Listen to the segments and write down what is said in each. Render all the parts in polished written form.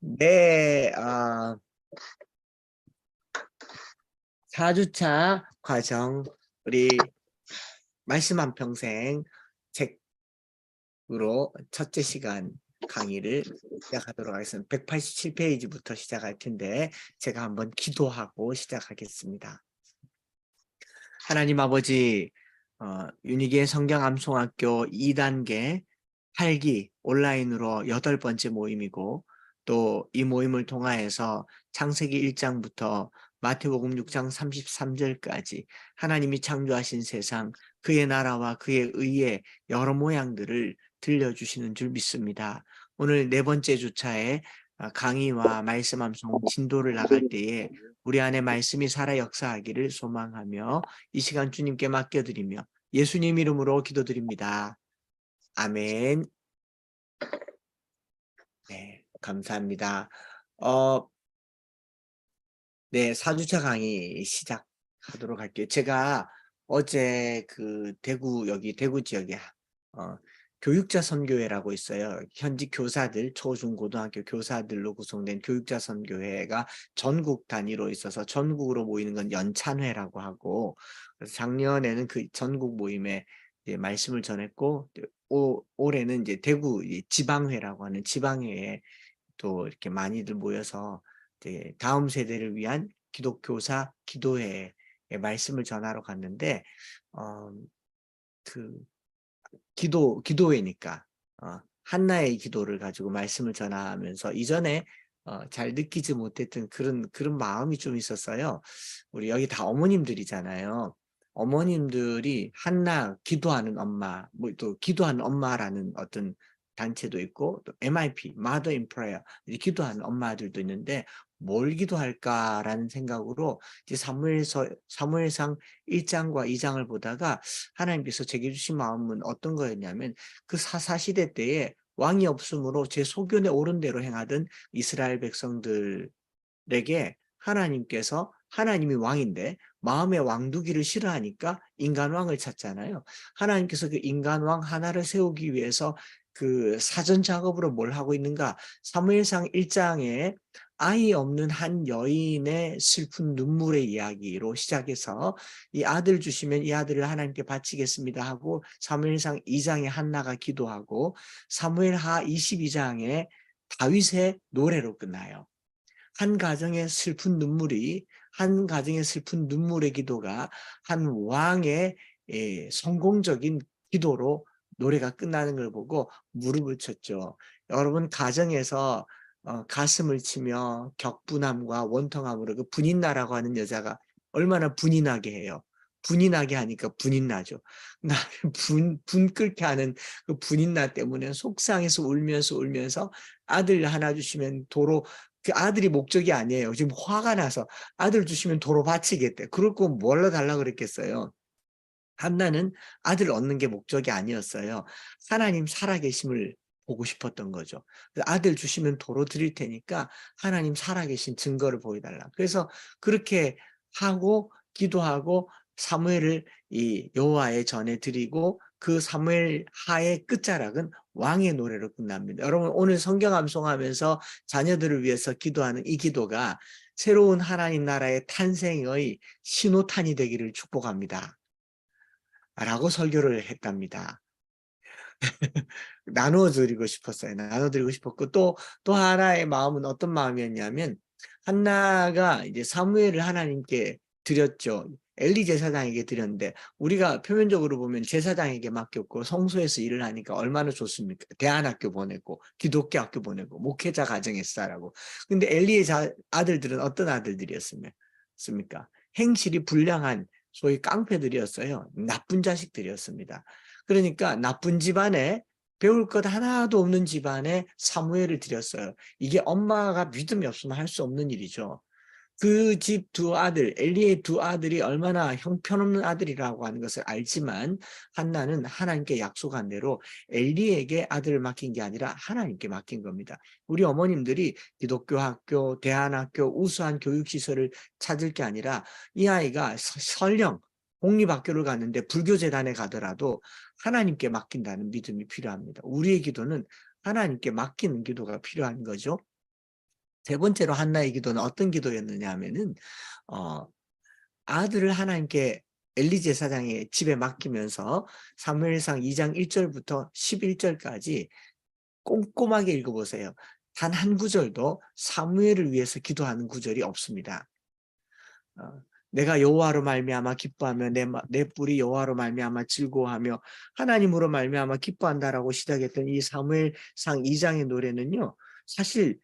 네, 4주차 과정, 우리 말씀 한 평생 책으로 첫째 시간 강의를 시작하도록 하겠습니다. 187페이지부터 시작할 텐데, 제가 한번 기도하고 시작하겠습니다. 하나님 아버지, 윤희기의 성경암송학교 2단계 8기 온라인으로 8번째 모임이고, 또 이 모임을 통하여서 창세기 1장부터 마태복음 6장 33절까지 하나님이 창조하신 세상, 그의 나라와 그의 의의 여러 모양들을 들려주시는 줄 믿습니다. 오늘 4번째 주차에 강의와 말씀 암송 진도를 나갈 때에 우리 안에 말씀이 살아 역사하기를 소망하며 이 시간 주님께 맡겨드리며 예수님 이름으로 기도드립니다. 아멘. 네, 감사합니다. 네, 4주차 강의 시작하도록 할게요. 제가 어제 여기 대구 지역에 교육자 선교회라고 있어요. 현직 교사들, 초, 중, 고등학교 교사들로 구성된 교육자 선교회가 전국 단위로 있어서 전국으로 모이는 건 연찬회라고 하고, 그래서 작년에는 그 전국 모임에 이제 말씀을 전했고, 올해는 이제 대구 지방회라고 하는 지방회에 또 이렇게 많이들 모여서 이제 다음 세대를 위한 기독교사 기도회에 말씀을 전하러 갔는데, 어, 그 기도회니까 한나의 기도를 가지고 말씀을 전하면서 이전에 잘 느끼지 못했던 그런 마음이 좀 있었어요. 우리 여기 다 어머님들이잖아요. 어머님들이 한나 기도하는 엄마, 뭐 또 기도하는 엄마라는 어떤 단체도 있고, 또 MIP, Mother in Prayer, 기도하는 엄마들도 있는데 뭘 기도할까라는 생각으로 이제 사무엘상 1장과 2장을 보다가 하나님께서 제게 주신 마음은 어떤 거였냐면, 그 사사시대 때에 왕이 없으므로 제 소견에 옳은 대로 행하던 이스라엘 백성들에게 하나님께서, 하나님이 왕인데 마음의 왕두기를 싫어하니까 인간왕을 찾잖아요. 하나님께서 그 인간왕 하나를 세우기 위해서 그 사전 작업으로 뭘 하고 있는가? 사무엘상 1장에 아이 없는 한 여인의 슬픈 눈물의 이야기로 시작해서 이 아들 주시면 이 아들을 하나님께 바치겠습니다 하고, 사무엘상 2장에 한나가 기도하고, 사무엘하 22장에 다윗의 노래로 끝나요. 한 가정의 슬픈 눈물이, 한 가정의 슬픈 눈물의 기도가 한 왕의 성공적인 기도로 노래가 끝나는 걸 보고 무릎을 쳤죠. 여러분, 가정에서 가슴을 치며 격분함과 원통함으로, 그 분인나라고 하는 여자가 얼마나 분이 나게 해요. 분이 나게 하니까 분인 나죠. 나를 분 끓게 하는 그 분인 나 때문에 속상해서 울면서 아들 하나 주시면 도로, 그 아들이 목적이 아니에요. 지금 화가 나서 아들 주시면 도로 바치겠대. 그럴 거면 뭘로 달라고 그랬겠어요. 한나는 아들 얻는 게 목적이 아니었어요. 하나님 살아계심을 보고 싶었던 거죠. 아들 주시면 도로 드릴 테니까 하나님 살아계신 증거를 보여달라. 그래서 그렇게 하고 기도하고 사무엘을 이 여호와의 전에 드리고, 그 사무엘 하의 끝자락은 왕의 노래로 끝납니다. 여러분, 오늘 성경 암송하면서 자녀들을 위해서 기도하는 이 기도가 새로운 하나님 나라의 탄생의 신호탄이 되기를 축복합니다. 라고 설교를 했답니다. 나눠드리고 싶었어요. 나눠드리고 싶었고, 또 하나의 마음은 어떤 마음이었냐면, 한나가 이제 사무엘을 하나님께 드렸죠. 엘리 제사장에게 드렸는데, 우리가 표면적으로 보면 제사장에게 맡겼고 성소에서 일을 하니까 얼마나 좋습니까? 대안학교 보내고 기독교 학교 보내고 목회자 가정에 싸라고. 근데 엘리의 아들들은 어떤 아들들이었습니까? 행실이 불량한 소위 깡패들이었어요. 나쁜 자식들이었습니다. 그러니까 나쁜 집안에, 배울 것 하나도 없는 집안에 사무엘을 드렸어요. 이게 엄마가 믿음이 없으면 할 수 없는 일이죠. 그 집 두 아들, 엘리의 두 아들이 얼마나 형편없는 아들이라고 하는 것을 알지만, 한나는 하나님께 약속한 대로 엘리에게 아들을 맡긴 게 아니라 하나님께 맡긴 겁니다. 우리 어머님들이 기독교 학교, 대안학교, 우수한 교육시설을 찾을 게 아니라, 이 아이가 설령 공립학교를 갔는데 불교재단에 가더라도 하나님께 맡긴다는 믿음이 필요합니다. 우리의 기도는 하나님께 맡기는 기도가 필요한 거죠. 세 번째로 한나의 기도는 어떤 기도였느냐 하면은 어 아들을 하나님께 엘리 제사장의 집에 맡기면서 사무엘상 2장 1절부터 11절까지 꼼꼼하게 읽어보세요. 단 한 구절도 사무엘을 위해서 기도하는 구절이 없습니다. 어, 내가 여호와로 말미암아 기뻐하며 내 뿔이 여호와로 말미암아 즐거워하며 하나님으로 말미암아 기뻐한다라고 시작했던 이 사무엘상 2장의 노래는요. 사실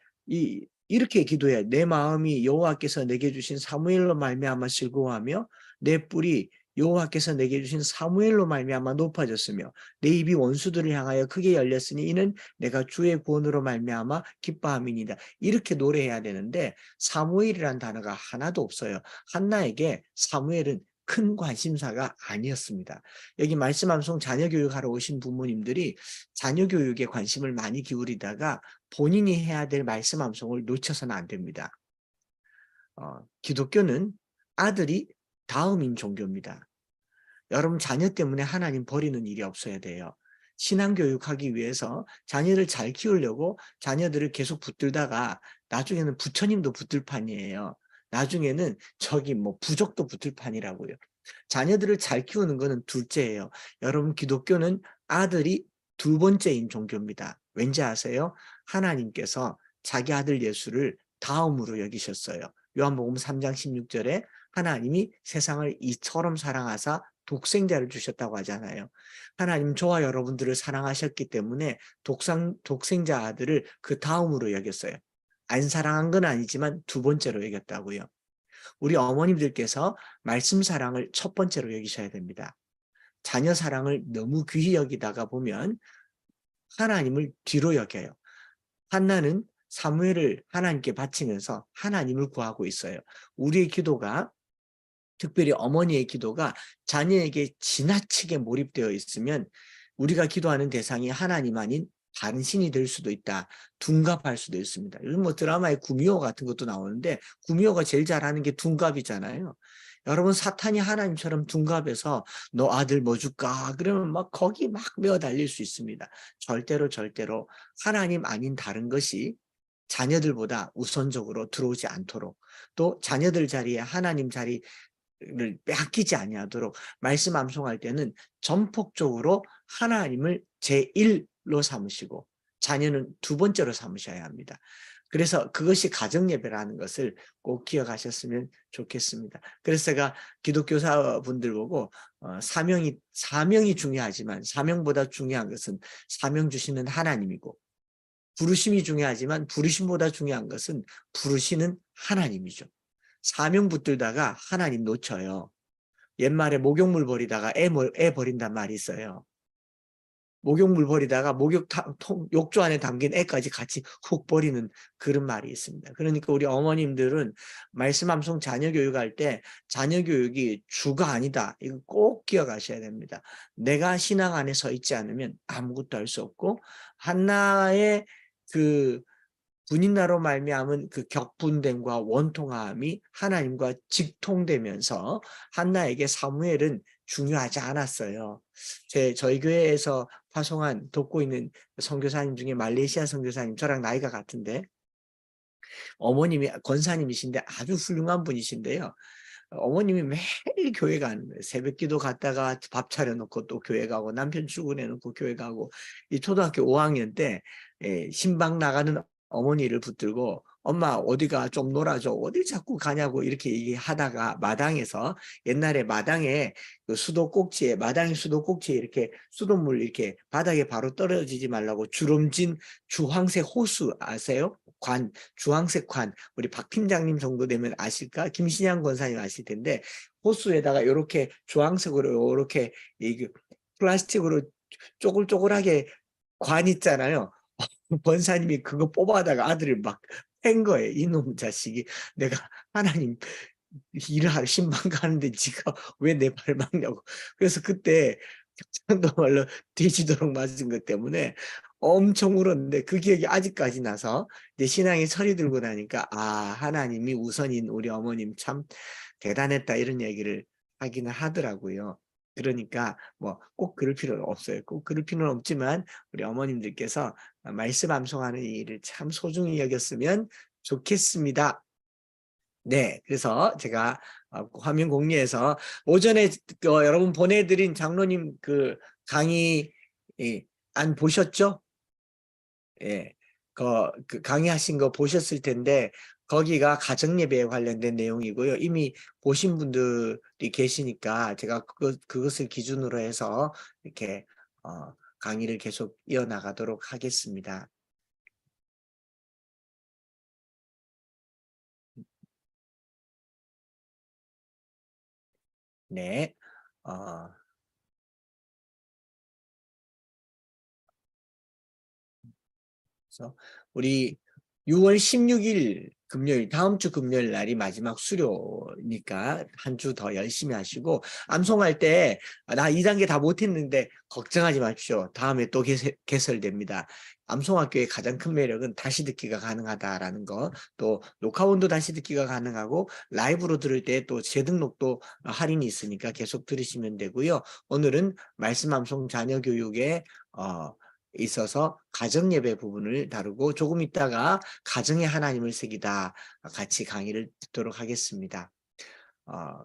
이렇게 기도해. 내 마음이 여호와께서 내게 주신 사무엘로 말미암아 즐거워하며 내 뿔이 여호와께서 내게 주신 사무엘로 말미암아 높아졌으며 내 입이 원수들을 향하여 크게 열렸으니 이는 내가 주의 구원으로 말미암아 기뻐함이니이다. 이렇게 노래해야 되는데 사무엘이란 단어가 하나도 없어요. 한나에게 사무엘은 큰 관심사가 아니었습니다. 여기 말씀 암송 자녀 교육하러 오신 부모님들이 자녀 교육에 관심을 많이 기울이다가 본인이 해야 될 말씀 암송을 놓쳐서는 안 됩니다. 기독교는 아들이 다음인 종교입니다. 여러분 자녀 때문에 하나님 버리는 일이 없어야 돼요. 신앙교육하기 위해서 자녀를 잘 키우려고 자녀들을 계속 붙들다가 나중에는 부처님도 붙들 판이에요. 나중에는 저기 뭐 부족도 붙들 판이라고요. 자녀들을 잘 키우는 것은 둘째예요. 여러분 기독교는 아들이 두 번째인 종교입니다. 왠지 아세요? 하나님께서 자기 아들 예수를 다음으로 여기셨어요. 요한복음 3장 16절에 하나님이 세상을 이처럼 사랑하사 독생자를 주셨다고 하잖아요. 하나님 저와 여러분들을 사랑하셨기 때문에 독생자 아들을 그 다음으로 여겼어요. 안 사랑한 건 아니지만 두 번째로 여겼다고요. 우리 어머님들께서 말씀 사랑을 첫 번째로 여기셔야 됩니다. 자녀 사랑을 너무 귀히 여기다가 보면 하나님을 뒤로 여겨요. 한나는 사무엘을 하나님께 바치면서 하나님을 구하고 있어요. 우리의 기도가 특별히 어머니의 기도가 자녀에게 지나치게 몰입되어 있으면 우리가 기도하는 대상이 하나님 아닌 다른 신이 될 수도 있다. 둔갑할 수도 있습니다. 요즘 뭐 드라마에 구미호 같은 것도 나오는데 구미호가 제일 잘하는 게 둔갑이잖아요. 여러분 사탄이 하나님처럼 둔갑해서 너 아들 뭐 줄까? 그러면 막 거기 막 메어 달릴 수 있습니다. 절대로 하나님 아닌 다른 것이 자녀들보다 우선적으로 들어오지 않도록 또 자녀들 자리에 하나님 자리 를 빼앗기지 아니하도록 말씀 암송할 때는 전폭적으로 하나님을 제1로 삼으시고 자녀는 두 번째로 삼으셔야 합니다. 그래서 그것이 가정예배라는 것을 꼭 기억하셨으면 좋겠습니다. 그래서 제가 기독교사분들 보고 사명이 중요하지만 사명보다 중요한 것은 사명 주시는 하나님이고 부르심이 중요하지만 부르심보다 중요한 것은 부르시는 하나님이죠. 사명 붙들다가 하나님 놓쳐요. 옛말에 목욕물 버리다가 애 버린단 말이 있어요. 목욕물 버리다가 욕조 안에 담긴 애까지 같이 훅 버리는 그런 말이 있습니다. 그러니까 우리 어머님들은 말씀 암송 자녀 교육할 때 자녀 교육이 주가 아니다. 이거 꼭 기억하셔야 됩니다. 내가 신앙 안에 서 있지 않으면 아무것도 할 수 없고 한나의 그 분인나로 말미암은 그 격분됨과 원통함이 하나님과 직통되면서 한나에게 사무엘은 중요하지 않았어요. 저희 교회에서 파송한 돕고 있는 선교사님 중에 말레이시아 선교사님 저랑 나이가 같은데 어머님이 권사님이신데 아주 훌륭한 분이신데요. 어머님이 매일 교회 가는 거예요. 새벽기도 갔다가 밥 차려놓고 또 교회 가고 남편 출근해놓고 교회 가고 이 초등학교 5학년 때 신방 나가는 어머니를 붙들고 엄마 어디가 좀 놀아줘 어디 자꾸 가냐고 이렇게 얘기하다가 마당에서 옛날에 마당에 그 수도꼭지에 마당에 수도꼭지에 이렇게 수돗물 이렇게 바닥에 바로 떨어지지 말라고 주름진 주황색 호수 아세요? 주황색 관 우리 박 팀장님 정도 되면 아실까? 김신양 권사님 아실 텐데 호수에다가 이렇게 주황색으로 이렇게 플라스틱으로 쪼글쪼글하게 관 있잖아요. 권사님이 그거 뽑아다가 아들을 막 팬 거예요. 이놈 자식이 내가 하나님 일을 하러 신방 가는데 네가 왜 내 발 막냐고. 그래서 그때 경상도 말로 돼지도록 맞은 것 때문에 엄청 울었는데 그 기억이 아직까지 나서 이제 신앙에 철이 들고 나니까 아 하나님이 우선인 우리 어머님 참 대단했다 이런 얘기를 하기는 하더라고요. 그러니까 뭐 꼭 그럴 필요는 없어요. 꼭 그럴 필요는 없지만 우리 어머님들께서 말씀 암송하는 일을 참 소중히 여겼으면 좋겠습니다. 네, 그래서 제가 화면 공유해서 오전에 여러분 보내드린 장로님 그 강의 안 보셨죠? 예, 그 강의하신 거 보셨을 텐데 거기가 가정예배에 관련된 내용이고요. 이미 보신 분들이 계시니까 제가 그것을 기준으로 해서 이렇게 강의를 계속 이어나가도록 하겠습니다. 네. 그래서 우리 6월 16일 금요일, 다음 주 금요일 날이 마지막 수료니까 한 주 더 열심히 하시고, 암송할 때 나 2단계 다 못했는데 걱정하지 마십시오. 다음에 또 개설됩니다. 암송학교의 가장 큰 매력은 다시 듣기가 가능하다라는 거, 또 녹화본도 다시 듣기가 가능하고 라이브로 들을 때 또 재등록도 할인이 있으니까 계속 들으시면 되고요. 오늘은 말씀 암송 자녀 교육에 있어서 가정예배 부분을 다루고 조금 있다가 가정의 하나님을 새기다 같이 강의를 듣도록 하겠습니다.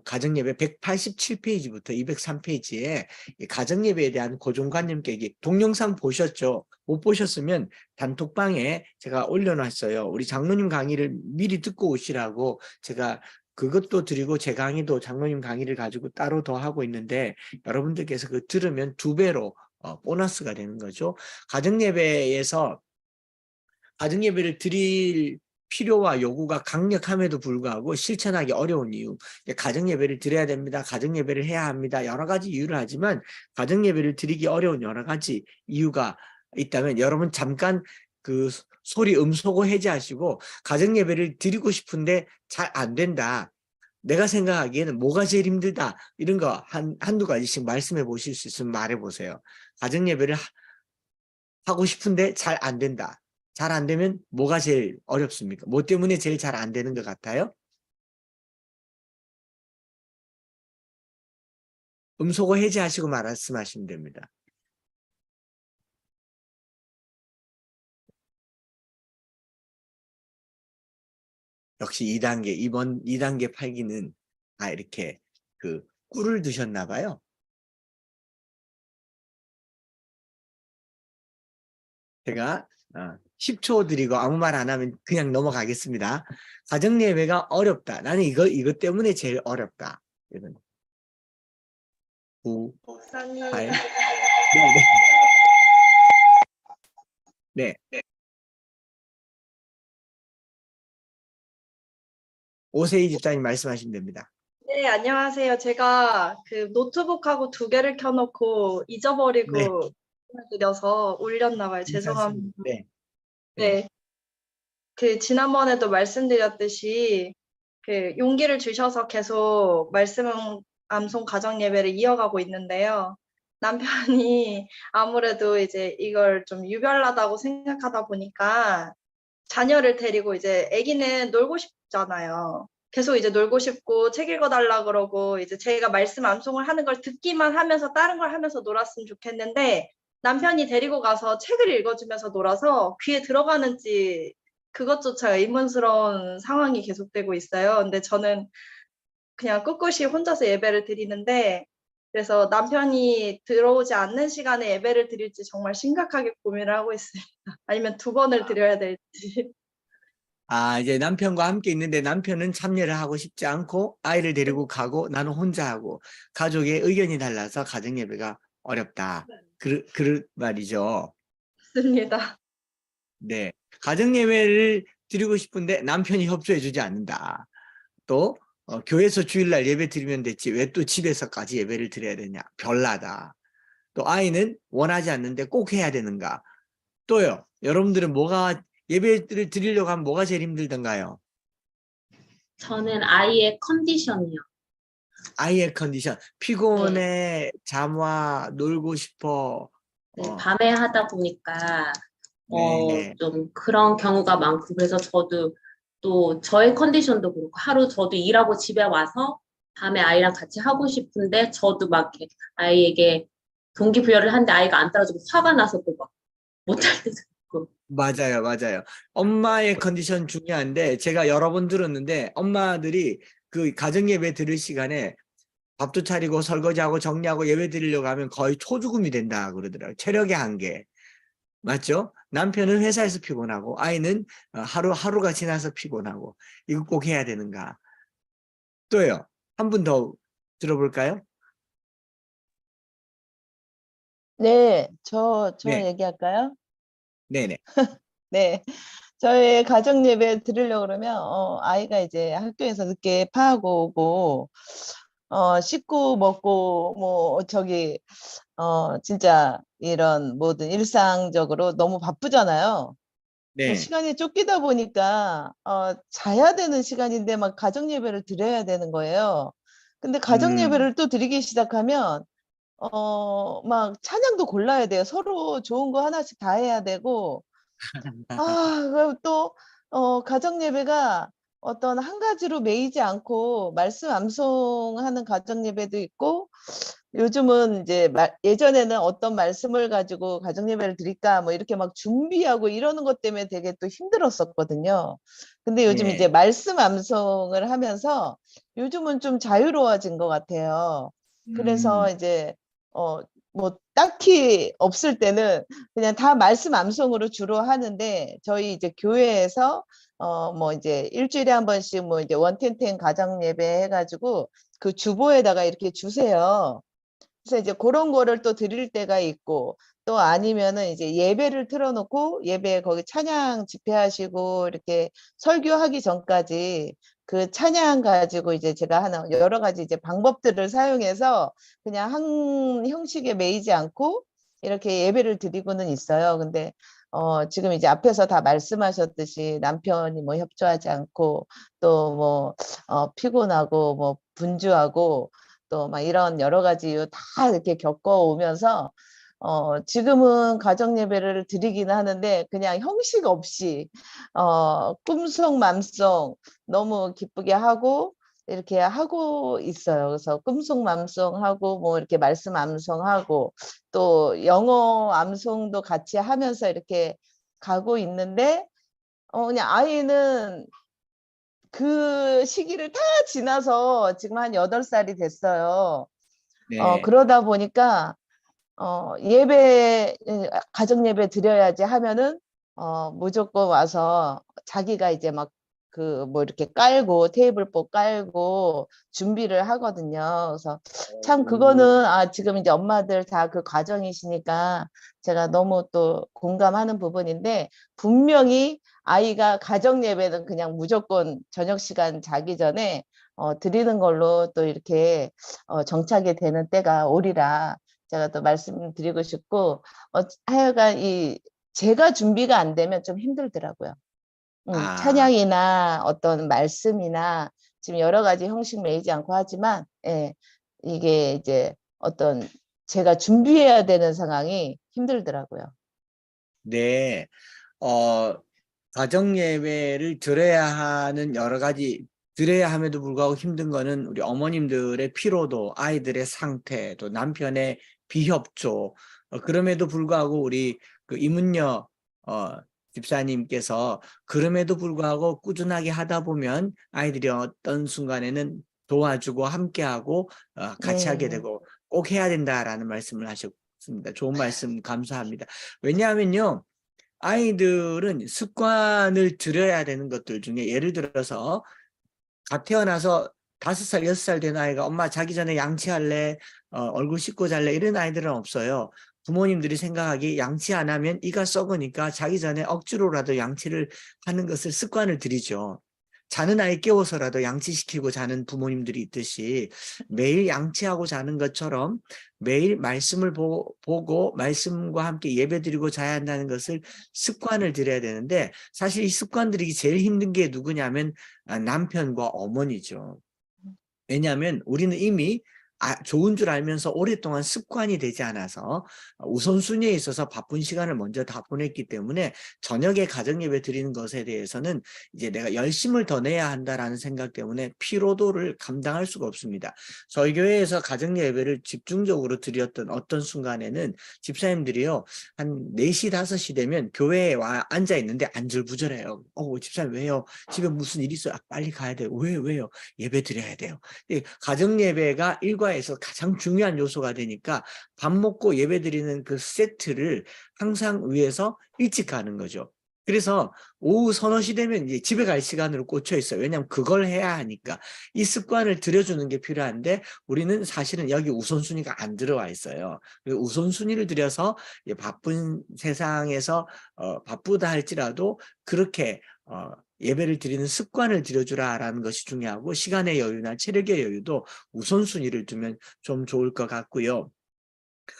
가정예배 187페이지부터 203페이지에 가정예배에 대한 고정관념 깨기 동영상 보셨죠? 못 보셨으면 단톡방에 제가 올려놨어요. 우리 장로님 강의를 미리 듣고 오시라고 제가 그것도 드리고 제 강의도 장로님 강의를 가지고 따로 더 하고 있는데 여러분들께서 그 들으면 2배로 보너스가 되는 거죠. 가정예배에서 가정예배를 드릴 필요와 요구가 강력함에도 불구하고 실천하기 어려운 이유. 가정예배를 드려야 됩니다. 가정예배를 해야 합니다. 여러 가지 이유를 하지만 가정예배를 드리기 어려운 여러 가지 이유가 있다면 여러분 잠깐 그 소리 음소거 해제하시고 가정예배를 드리고 싶은데 잘 안 된다. 내가 생각하기에는 뭐가 제일 힘들다. 이런 거 한두 가지씩 말씀해 보실 수 있으면 말해 보세요. 가정예배를 하고 싶은데 잘 안 된다. 잘 안 되면 뭐가 제일 어렵습니까? 뭐 때문에 제일 잘 안 되는 것 같아요? 음소거 해제하시고 말씀하시면 됩니다. 역시 2단계, 이번 2단계 팔기는 이렇게 그 꿀을 드셨나 봐요. 제가 10초 드리고 아무 말 안 하면 그냥 넘어가겠습니다. 가정예배가 어렵다. 나는 이것 때문에 제일 어렵다. 이건 9, 목사님, 8, 네. 5세희 집사님 말씀하시면 됩니다. 네, 안녕하세요. 제가 그 노트북하고 2개를 켜놓고 네. 잊어버리고 드려서 올렸나 봐요. 죄송합니다. 네. 네. 그 지난번에도 말씀드렸듯이 그 용기를 주셔서 계속 말씀 암송 가정 예배를 이어가고 있는데요. 남편이 아무래도 이제 이걸 좀 유별나다고 생각하다 보니까 자녀를 데리고 이제 아기는 놀고 싶잖아요. 계속 이제 놀고 싶고 책 읽어달라 그러고 이제 제가 말씀 암송을 하는 걸 듣기만 하면서 다른 걸 하면서 놀았으면 좋겠는데 남편이 데리고 가서 책을 읽어주면서 놀아서 귀에 들어가는지 그것조차 의문스러운 상황이 계속되고 있어요. 근데 저는 그냥 꿋꿋이 혼자서 예배를 드리는데 그래서 남편이 들어오지 않는 시간에 예배를 드릴지 정말 심각하게 고민을 하고 있습니다. 아니면 2번을 드려야 될지. 이제 남편과 함께 있는데 남편은 참여를 하고 싶지 않고 아이를 데리고 가고 나는 혼자 하고 가족의 의견이 달라서 가정예배가 어렵다. 그럴 말이죠. 맞습니다. 네. 가정예배를 드리고 싶은데 남편이 협조해주지 않는다. 또 교회에서 주일날 예배 드리면 됐지 왜 또 집에서까지 예배를 드려야 되냐. 별나다. 또 아이는 원하지 않는데 꼭 해야 되는가. 또요. 여러분들은 예배를 드리려고 하면 뭐가 제일 힘들던가요? 저는 아이의 컨디션이요. 아이의 컨디션. 피곤해, 잠와, 놀고 싶어. 네, 밤에 하다 보니까 네. 좀 그런 경우가 많고 그래서 저도 또 저의 컨디션도 그렇고 하루 저도 일하고 집에 와서 밤에 아이랑 같이 하고 싶은데 저도 막 아이에게 동기부여를 하는데 아이가 안 따라주고 화가 나서 또 막 못할 때도 있고 자꾸. 맞아요, 맞아요. 엄마의 컨디션 중요한데 제가 여러 번 들었는데 엄마들이 그 가정 예배 들을 시간에 밥도 차리고 설거지하고 정리하고 예배 드리려고 하면 거의 초죽음이 된다 그러더라고요. 체력의 한계. 맞죠? 남편은 회사에서 피곤하고 아이는 하루가 지나서 피곤하고 이거 꼭 해야 되는가? 또요. 한 분 더 들어볼까요? 네, 저 네, 얘기할까요? 네네. 네. 저희 가정 예배 드리려고 그러면, 아이가 이제 학교에서 늦게 파하고 오고, 씻고 먹고, 진짜 이런 모든 일상적으로 너무 바쁘잖아요. 네. 시간이 쫓기다 보니까, 자야 되는 시간인데 막 가정 예배를 드려야 되는 거예요. 근데 가정 음, 예배를 또 드리기 시작하면, 막 찬양도 골라야 돼요. 서로 좋은 거 하나씩 다 해야 되고, 그리고 또, 가정 예배가 어떤 한 가지로 매이지 않고 말씀 암송하는 가정 예배도 있고, 요즘은 이제 예전에는 어떤 말씀을 가지고 가정 예배를 드릴까 뭐 이렇게 막 준비하고 이러는 것 때문에 되게 또 힘들었었거든요. 근데 요즘 이제 네. 말씀 암송을 하면서 요즘은 좀 자유로워진 것 같아요. 그래서 음, 이제 뭐 딱히 없을 때는 그냥 다 말씀 암송으로 주로 하는데 저희 이제 교회에서 뭐 이제 일주일에 한 번씩 뭐 이제 원텐텐 가정 예배 해가지고 그 주보에다가 이렇게 주세요. 그래서 이제 그런 거를 또 드릴 때가 있고 또 아니면은 이제 예배를 틀어놓고 예배 거기 찬양 집회하시고 이렇게 설교하기 전까지 그 찬양 가지고 이제 제가 하는 여러 가지 이제 방법들을 사용해서 그냥 한 형식에 매이지 않고 이렇게 예배를 드리고는 있어요. 근데 지금 이제 앞에서 다 말씀하셨듯이 남편이 뭐 협조하지 않고 또 뭐 피곤하고 뭐 분주하고 또 막 이런 여러 가지 이유 다 이렇게 겪어오면서 지금은 가정 예배를 드리기는 하는데 그냥 형식 없이 꿈속 맘속 너무 기쁘게 하고 이렇게 하고 있어요. 그래서 꿈속 맘송하고 뭐 이렇게 말씀 암송하고 또 영어 암송도 같이 하면서 이렇게 가고 있는데 그냥 아이는 그 시기를 다 지나서 지금 한 8살이 됐어요. 네. 그러다 보니까 예배 가정 예배 드려야지 하면은 무조건 와서 자기가 이제 막 그 뭐 이렇게 깔고 테이블보 깔고 준비를 하거든요. 그래서 참 그거는 지금 이제 엄마들 다 그 과정이시니까 제가 너무 또 공감하는 부분인데 분명히 아이가 가정 예배는 그냥 무조건 저녁 시간 자기 전에 드리는 걸로 또 이렇게 정착이 되는 때가 오리라 제가 또 말씀드리고 싶고 하여간 제가 준비가 안 되면 좀 힘들더라고요. 아, 찬양이나 어떤 말씀이나 지금 여러 가지 형식 매이지 않고 하지만 이게 이제 어떤 제가 준비해야 되는 상황이 힘들더라고요. 네. 어, 가정 예배를 드려야 하는 여러 가지 드려야 함에도 불구하고 힘든 거는 우리 어머님들의 피로도, 아이들의 상태, 또 남편의 비협조, 그럼에도 불구하고 우리 그 이문녀 집사님께서 그럼에도 불구하고 꾸준하게 하다 보면 아이들이 어떤 순간에는 도와주고 함께하고 같이 하게 네. 되고 꼭 해야 된다라는 말씀을 하셨습니다. 좋은 말씀 감사합니다. 왜냐하면요. 아이들은 습관을 들여야 되는 것들 중에 예를 들어서 갓 태어나서 5살, 6살 된 아이가 엄마 자기 전에 양치할래, 얼굴 씻고 잘래 이런 아이들은 없어요. 부모님들이 생각하기 양치 안 하면 이가 썩으니까 자기 전에 억지로라도 양치를 하는 것을 습관을 들이죠. 자는 아이 깨워서라도 양치시키고 자는 부모님들이 있듯이 매일 양치하고 자는 것처럼 매일 말씀을 보고 말씀과 함께 예배드리고 자야 한다는 것을 습관을 들여야 되는데 사실 이 습관 들이기 제일 힘든 게 누구냐면 남편과 어머니죠. 왜냐하면 우리는 이미 좋은 줄 알면서 오랫동안 습관이 되지 않아서 우선순위에 있어서 바쁜 시간을 먼저 다 보냈기 때문에 저녁에 가정예배 드리는 것에 대해서는 이제 내가 열심을 더 내야 한다라는 생각 때문에 피로도를 감당할 수가 없습니다. 저희 교회에서 가정예배를 집중적으로 드렸던 어떤 순간에는 집사님들이요, 한 4시, 5시 되면 교회에 와 앉아 있는데 안절부절해요. 집사님 왜요? 집에 무슨 일 있어요? 빨리 가야 돼요. 왜요? 예배 드려야 돼요. 가정예배가 일과에서 가장 중요한 요소가 되니까 밥 먹고 예배 드리는 그 세트를 항상 위해서 일찍 가는 거죠. 그래서 오후 서너 시 되면 이제 집에 갈 시간으로 꽂혀 있어요. 왜냐하면 그걸 해야 하니까. 이 습관을 들여주는 게 필요한데 우리는 사실은 여기 우선순위가 안 들어와 있어요. 우선순위를 들여서 바쁜 세상에서 바쁘다 할지라도 그렇게 예배를 드리는 습관을 들여주라라는 것이 중요하고, 시간의 여유나 체력의 여유도 우선순위를 두면 좀 좋을 것 같고요.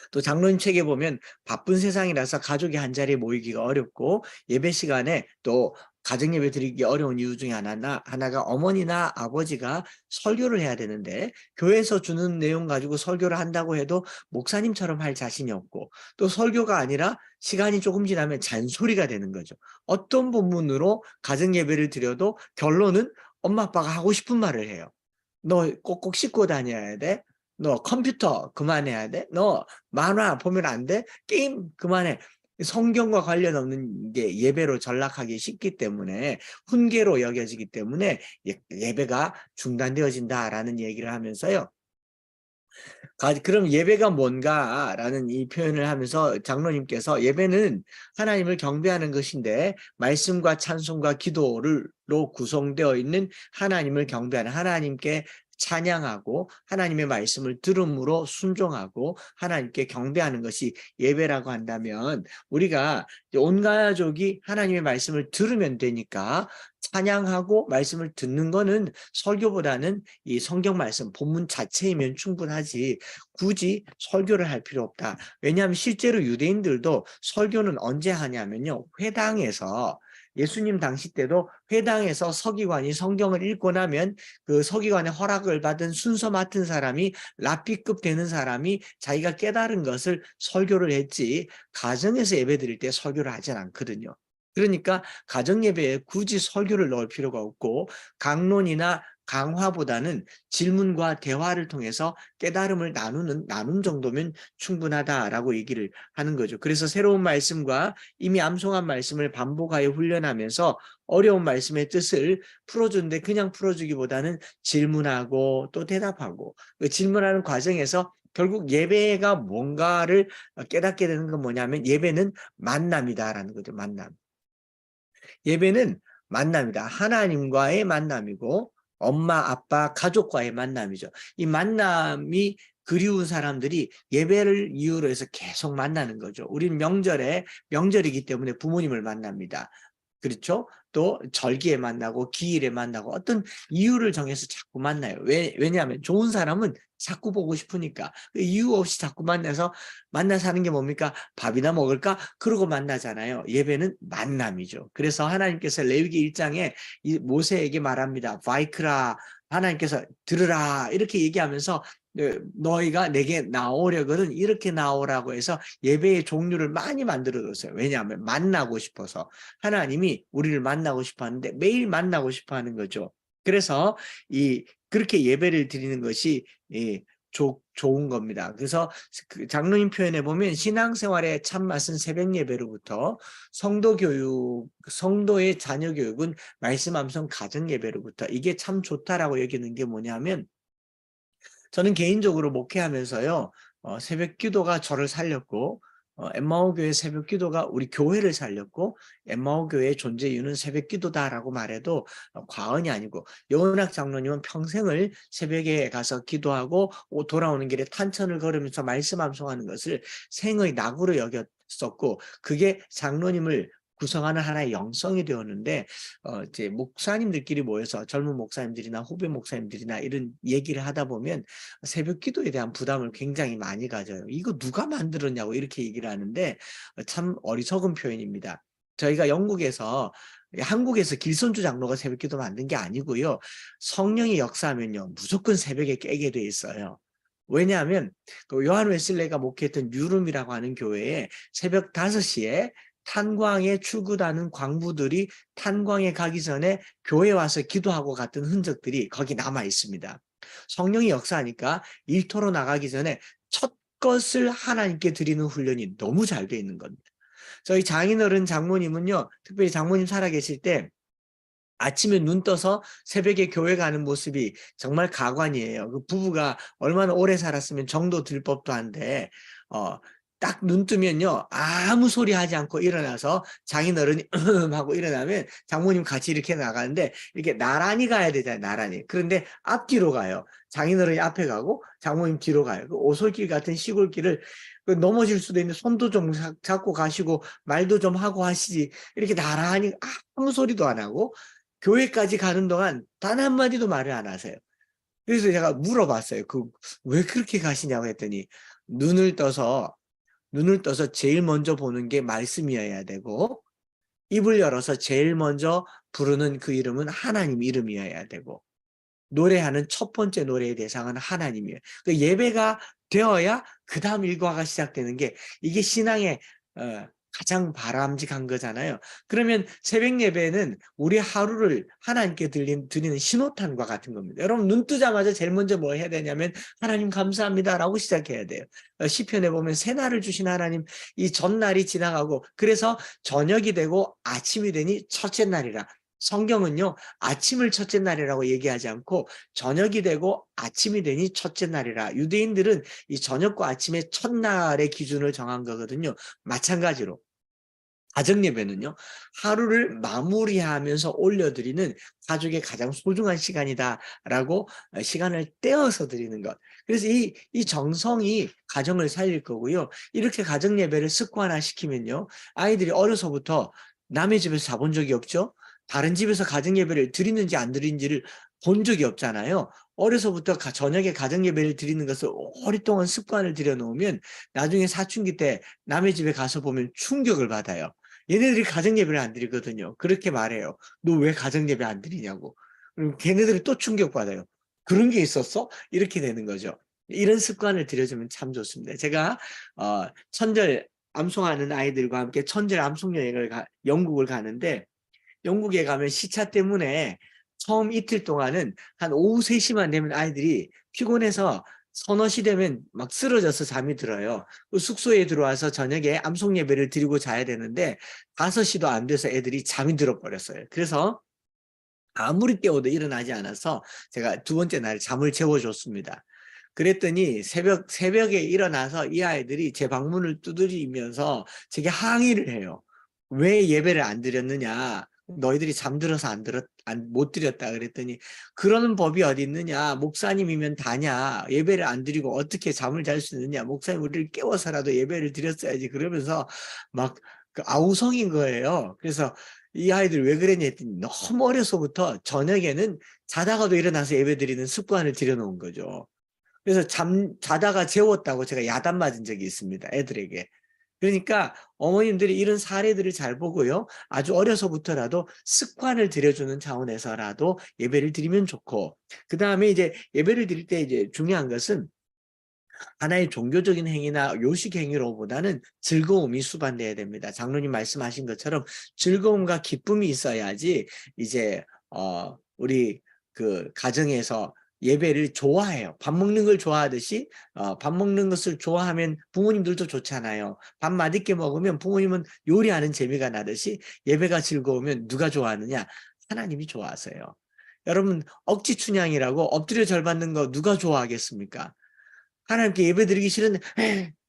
또 장로님 책에 보면 바쁜 세상이라서 가족이 한 자리에 모이기가 어렵고 예배 시간에 또 가정예배 드리기 어려운 이유 중에 하나가 어머니나 아버지가 설교를 해야 되는데 교회에서 주는 내용 가지고 설교를 한다고 해도 목사님처럼 할 자신이 없고, 또 설교가 아니라 시간이 조금 지나면 잔소리가 되는 거죠. 어떤 본문으로 가정예배를 드려도 결론은 엄마 아빠가 하고 싶은 말을 해요. 너 꼭꼭 씻고 다녀야 돼. 너 컴퓨터 그만해야 돼. 너 만화 보면 안 돼. 게임 그만해. 성경과 관련 없는 게 예배로 전락하기 쉽기 때문에, 훈계로 여겨지기 때문에 예배가 중단되어진다라는 얘기를 하면서요. 그럼 예배가 뭔가라는 이 표현을 하면서 장로님께서 예배는 하나님을 경배하는 것인데 말씀과 찬송과 기도로 구성되어 있는 하나님을 경배하는, 하나님께 찬양하고 하나님의 말씀을 들음으로 순종하고 하나님께 경배하는 것이 예배라고 한다면, 우리가 온 가족이 하나님의 말씀을 들으면 되니까 찬양하고 말씀을 듣는 거는 설교보다는 이 성경 말씀 본문 자체이면 충분하지 굳이 설교를 할 필요 없다. 왜냐하면 실제로 유대인들도 설교는 언제 하냐면요, 회당에서, 예수님 당시 때도 회당에서 서기관이 성경을 읽고 나면 그 서기관의 허락을 받은 순서 맡은 사람이, 랍비급 되는 사람이 자기가 깨달은 것을 설교를 했지, 가정에서 예배 드릴 때 설교를 하진 않거든요. 그러니까 가정예배에 굳이 설교를 넣을 필요가 없고, 강론이나 강화보다는 질문과 대화를 통해서 깨달음을 나눔 정도면 충분하다라고 얘기를 하는 거죠. 그래서 새로운 말씀과 이미 암송한 말씀을 반복하여 훈련하면서 어려운 말씀의 뜻을 풀어주는데, 그냥 풀어주기보다는 질문하고 또 대답하고, 그 질문하는 과정에서 결국 예배가 뭔가를 깨닫게 되는 건 뭐냐면, 예배는 만남이다라는 거죠. 예배는 만남이다. 하나님과의 만남이고 엄마, 아빠, 가족과의 만남이죠. 이 만남이 그리운 사람들이 예배를 이유로 해서 계속 만나는 거죠. 우리는 명절이기 때문에 부모님을 만납니다. 그렇죠? 또 절기에 만나고 기일에 만나고 어떤 이유를 정해서 자꾸 만나요. 왜냐하면 좋은 사람은 자꾸 보고 싶으니까. 그 이유 없이 자꾸 만나서 하는 게 뭡니까? 밥이나 먹을까? 그러고 만나잖아요. 예배는 만남이죠. 그래서 하나님께서 레위기 1장에 모세에게 말합니다. 바이크라, 하나님께서 들으라 이렇게 얘기하면서 너희가 내게 나오려거든 이렇게 나오라고 해서 예배의 종류를 많이 만들어뒀어요. 왜냐하면 만나고 싶어서, 하나님이 우리를 만나고 싶어 하는데 매일 만나고 싶어 하는 거죠. 그래서 그렇게 예배를 드리는 것이 좋은 겁니다. 그래서 그 장로님 표현에 보면 신앙생활의 참맛은 새벽 예배로부터, 성도의 자녀 교육은 말씀 암송 가정 예배로부터, 이게 참 좋다라고 여기는 게 뭐냐면, 저는 개인적으로 목회하면서요, 새벽 기도가 저를 살렸고, 엠마오 교회 새벽 기도가 우리 교회를 살렸고, 엠마오 교회의 존재 이유는 새벽 기도다라고 말해도 과언이 아니고, 여은학 장로님은 평생을 새벽에 가서 기도하고 돌아오는 길에 탄천을 걸으면서 말씀 암송하는 것을 생의 낙으로 여겼었고, 그게 장로님을 구성하는 하나의 영성이 되었는데, 이제 목사님들끼리 모여서 젊은 목사님들이나 후배 목사님들이나 이런 얘기를 하다 보면 새벽 기도에 대한 부담을 굉장히 많이 가져요. 이거 누가 만들었냐고 이렇게 얘기를 하는데 참 어리석은 표현입니다. 저희가 한국에서 길손주 장로가 새벽 기도 만든 게 아니고요. 성령이 역사하면요, 무조건 새벽에 깨게 돼 있어요. 왜냐하면 그 요한 웨슬레이가 목회했던 유름이라고 하는 교회에 새벽 5시에 탄광에 출근하는 광부들이 탄광에 가기 전에 교회에 와서 기도하고 갔던 흔적들이 거기 남아 있습니다. 성령이 역사하니까 일터로 나가기 전에 첫 것을 하나님께 드리는 훈련이 너무 잘 돼 있는 겁니다. 저희 장인어른 장모님은요, 특별히 장모님 살아계실 때 아침에 눈 떠서 새벽에 교회 가는 모습이 정말 가관이에요. 그 부부가 얼마나 오래 살았으면 정도 들 법도 한데, 딱 눈 뜨면요, 아무 소리 하지 않고 일어나서 장인어른이 하고 일어나면 장모님 같이 이렇게 나가는데, 이렇게 나란히 가야 되잖아요, 나란히. 그런데 앞뒤로 가요. 장인어른이 앞에 가고, 장모님 뒤로 가요. 그 오솔길 같은 시골길을 넘어질 수도 있는데 손도 좀 잡고 가시고, 말도 좀 하고 하시지. 이렇게 나란히 아무 소리도 안 하고, 교회까지 가는 동안 단 한마디도 말을 안 하세요. 그래서 제가 물어봤어요. 왜 그렇게 가시냐고 했더니 눈을 떠서 제일 먼저 보는 게 말씀이어야 되고 입을 열어서 제일 먼저 부르는 그 이름은 하나님 이름이어야 되고 노래하는 첫 번째 노래의 대상은 하나님이에요. 그 예배가 되어야 그 다음 일과가 시작되는 게 이게 신앙의 가장 바람직한 거잖아요. 그러면 새벽 예배는 우리 하루를 하나님께 드리는 신호탄과 같은 겁니다. 여러분 눈 뜨자마자 제일 먼저 뭐 해야 되냐면 하나님 감사합니다라고 시작해야 돼요. 시편에 보면 새날을 주신 하나님, 이 전날이 지나가고 그래서 저녁이 되고 아침이 되니 첫째 날이라. 성경은요, 아침을 첫째 날이라고 얘기하지 않고 저녁이 되고 아침이 되니 첫째 날이라. 유대인들은 이 저녁과 아침의 첫날의 기준을 정한 거거든요. 마찬가지로 가정 예배는요, 하루를 마무리하면서 올려드리는 가족의 가장 소중한 시간이다라고 시간을 떼어서 드리는 것. 그래서 이 정성이 가정을 살릴 거고요. 이렇게 가정 예배를 습관화시키면요, 아이들이 어려서부터 남의 집에서 자본 적이 없죠. 다른 집에서 가정 예배를 드리는지 안 드리는지를 본 적이 없잖아요. 어려서부터 저녁에 가정 예배를 드리는 것을 오랫동안 습관을 들여놓으면 나중에 사춘기 때 남의 집에 가서 보면 충격을 받아요. 얘네들이 가정 예배를 안 드리거든요. 그렇게 말해요. 너 왜 가정 예배 안 드리냐고. 그럼 걔네들이 또 충격받아요. 그런 게 있었어? 이렇게 되는 거죠. 이런 습관을 들여주면 참 좋습니다. 제가 천절 암송하는 아이들과 함께 천절 암송 여행을 영국을 가는데 영국에 가면 시차 때문에 처음 이틀 동안은 한 오후 3시만 되면 아이들이 피곤해서 서너 시 되면 막 쓰러져서 잠이 들어요. 숙소에 들어와서 저녁에 암송 예배를 드리고 자야 되는데 5시도 안 돼서 애들이 잠이 들어버렸어요. 그래서 아무리 깨워도 일어나지 않아서 제가 두 번째 날 잠을 재워줬습니다. 그랬더니 새벽에 일어나서 이 아이들이 제 방문을 두드리면서 제게 항의를 해요. 왜 예배를 안 드렸느냐? 너희들이 잠들어서 못 드렸다 그랬더니 그러는 법이 어디 있느냐? 목사님이면 다냐? 예배를 안 드리고 어떻게 잠을 잘 수 있느냐? 목사님 우리를 깨워서라도 예배를 드렸어야지. 그러면서 막 아우성인 거예요. 그래서 이 아이들 왜 그랬냐 했더니 너무 어려서부터 저녁에는 자다가도 일어나서 예배 드리는 습관을 들여놓은 거죠. 그래서 자다가 재웠다고 제가 야단 맞은 적이 있습니다. 애들에게. 그러니까 어머님들이 이런 사례들을 잘 보고요. 아주 어려서부터라도 습관을 들여주는 차원에서라도 예배를 드리면 좋고, 그 다음에 이제 예배를 드릴 때 이제 중요한 것은 하나의 종교적인 행위나 요식 행위로보다는 즐거움이 수반돼야 됩니다. 장로님 말씀하신 것처럼 즐거움과 기쁨이 있어야지 이제 우리 그 가정에서 예배를 좋아해요. 밥 먹는 걸 좋아하듯이 밥 먹는 것을 좋아하면 부모님들도 좋잖아요. 밥 맛있게 먹으면 부모님은 요리하는 재미가 나듯이 예배가 즐거우면 누가 좋아하느냐? 하나님이 좋아하세요. 여러분 억지 춘향이라고 엎드려 절 받는 거 누가 좋아하겠습니까? 하나님께 예배 드리기 싫은데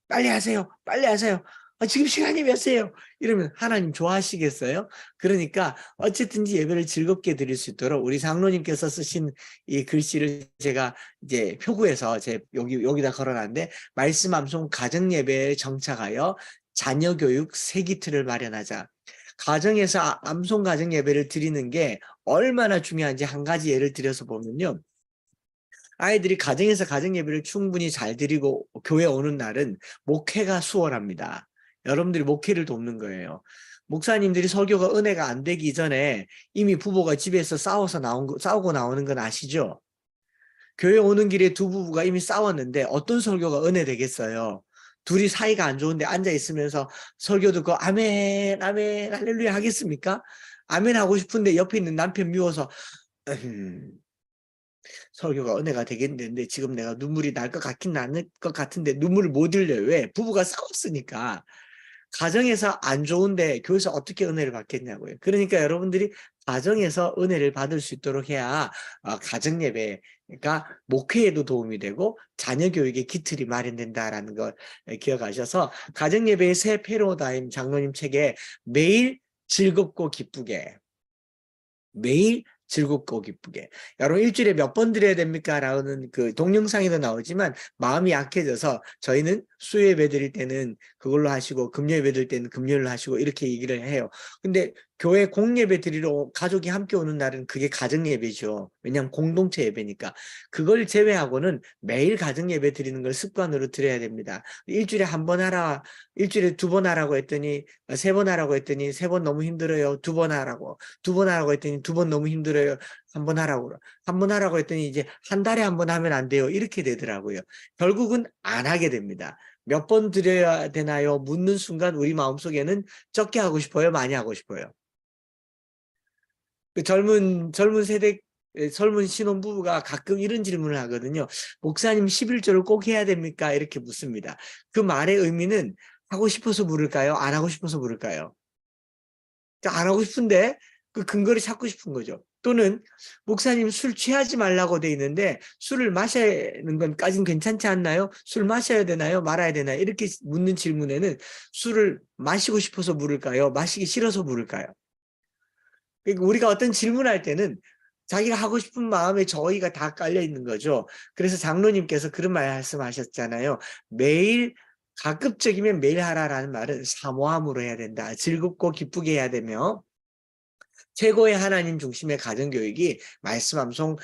빨리 하세요. 빨리 하세요. 지금 시간이 몇 시예요? 이러면 하나님 좋아하시겠어요? 그러니까 어쨌든지 예배를 즐겁게 드릴 수 있도록 우리 장로님께서 쓰신 이 글씨를 제가 이제 표구에서 여기다 걸어놨는데 말씀 암송 가정 예배에 정착하여 자녀 교육 세기틀을 마련하자. 가정에서 암송 가정 예배를 드리는 게 얼마나 중요한지 한 가지 예를 들어서 보면요. 아이들이 가정에서 가정 예배를 충분히 잘 드리고 교회 오는 날은 목회가 수월합니다. 여러분들이 목회를 돕는 거예요. 목사님들이 설교가 은혜가 안 되기 전에 이미 부부가 집에서 싸우고 나오는 건 아시죠? 교회 오는 길에 두 부부가 이미 싸웠는데 어떤 설교가 은혜 되겠어요? 둘이 사이가 안 좋은데 앉아 있으면서 설교 듣고 아멘, 아멘, 할렐루야 하겠습니까? 아멘 하고 싶은데 옆에 있는 남편 미워서 설교가 은혜가 되겠는데 지금 내가 눈물이 날 것 같긴 나는 것 같은데 눈물을 못 흘려요. 왜? 부부가 싸웠으니까. 가정에서 안 좋은데 교회에서 어떻게 은혜를 받겠냐고요. 그러니까 여러분들이 가정에서 은혜를 받을 수 있도록 해야 가정 예배가 목회에도 도움이 되고 자녀 교육의 기틀이 마련된다라는 걸 기억하셔서 가정 예배의 새 패러다임 장로님 책에 매일 즐겁고 기쁘게 매일 즐겁고 기쁘게. 여러분 일주일에 몇 번 드려야 됩니까? 라는 그 동영상에도 나오지만 마음이 약해져서 저희는 수요 예배 드릴 때는 그걸로 하시고 금요 예배 드릴 때는 금요일로 하시고 이렇게 얘기를 해요. 근데 교회 공예배 드리러 가족이 함께 오는 날은 그게 가정 예배죠. 왜냐하면 공동체 예배니까. 그걸 제외하고는 매일 가정 예배 드리는 걸 습관으로 드려야 됩니다. 일주일에 한 번 하라, 일주일에 두 번 하라고 했더니 세 번 하라고 했더니 세 번 너무 힘들어요. 두 번 하라고. 두 번 하라고 했더니 두 번 너무 힘들어요. 한 번 하라고. 한 번 하라고 했더니 이제 한 달에 한 번 하면 안 돼요. 이렇게 되더라고요. 결국은 안 하게 됩니다. 몇 번 드려야 되나요? 묻는 순간 우리 마음속에는 적게 하고 싶어요? 많이 하고 싶어요? 그 젊은 세대, 젊은 신혼부부가 가끔 이런 질문을 하거든요. 목사님 11조를 꼭 해야 됩니까? 이렇게 묻습니다. 그 말의 의미는 하고 싶어서 물을까요? 안 하고 싶어서 물을까요? 안 하고 싶은데 그 근거를 찾고 싶은 거죠. 또는 목사님 술 취하지 말라고 돼 있는데 술을 마시는 건까지는 괜찮지 않나요? 술 마셔야 되나요? 말아야 되나요? 이렇게 묻는 질문에는 술을 마시고 싶어서 물을까요? 마시기 싫어서 물을까요? 그러니까 우리가 어떤 질문할 때는 자기가 하고 싶은 마음에 저희가 다 깔려 있는 거죠. 그래서 장로님께서 그런 말씀하셨잖아요. 매일 가급적이면 매일 하라라는 말은 사모함으로 해야 된다. 즐겁고 기쁘게 해야 되며 최고의 하나님 중심의 가정교육이 말씀 암송